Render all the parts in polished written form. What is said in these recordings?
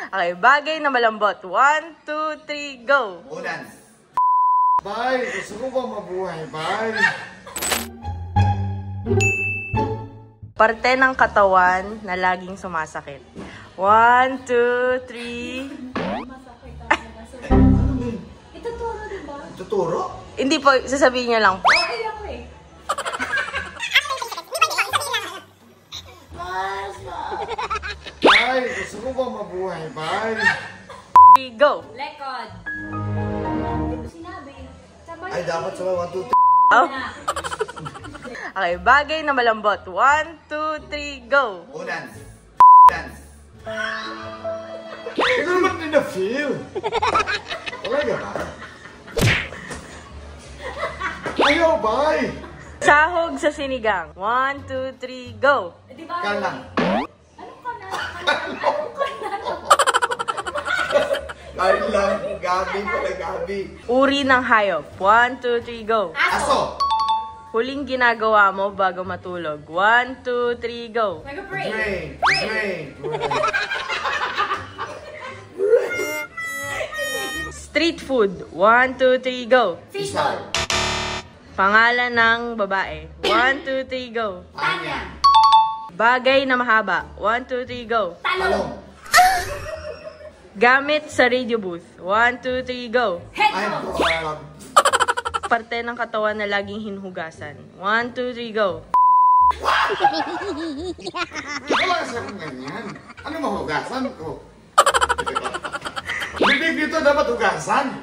Okay, bagay na malambot. 1, 2, 3, go! Ulan. Bay, gusto ko ba mabuhay, Bay? Parte ng katawan na laging sumasakit. 1, 2, 3... Ituturo, diba? Tuturo? Hindi po, sasabihin niyo lang. Okay ako eh. Bay, gusto ko ba mabuhay, Bay? 3, go! Lekod. Hindi mo sinabi. Sabay. Ay, dapat sa 1, 2, 3. Oh. Okay, bagay na malambot. 1, 2, 3, go! Ulan. Ulan. Hindi ko naman din na-feel. Talaga ba? Ayaw, Bay! Sahog sa sinigang. 1, 2, 3, go! Di ba? Kalang. Anong kanan? Kalang. Gabi pala, Gabi. Uri ng hayop. 1, 2, 3, go! Aso. Huling ginagawa mo bago matulog. 1, 2, 3, go! Nag-pray. Drain. Drain. Street food. 1, 2, 3, go! Fishball. Pangalan ng babae. 1, 2, 3, go! Tanya. Bagay na mahaba. 1, 2, 3, go! Talong. Gamit sa radio booth. 1, 2, 3, go! Ay, Headphones. Parte ng katawan na laging hinuhugasan. 1, 2, 3, go! Wala kasi akong ganyan. Ano mahugasan ko? Bibig dito dapat hugasan.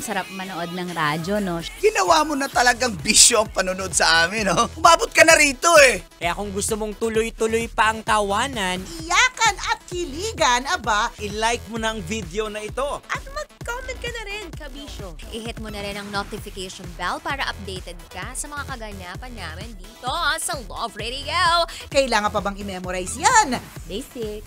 Sarap manood ng radyo, no? Ginawa mo na talagang bisyo ang panonood sa amin, no? Umabot ka na rito, eh. Kaya kung gusto mong tuloy-tuloy pa ang tawanan, Iyakan at kiligan, aba, i-like mo na ang video na ito. At mag-comment ka na rin, kabisyo. I-hit mo na rin ang notification bell para updated ka sa mga kaganapan namin dito sa Love Radio. kailangan pa bang i-memorize yan? Basic.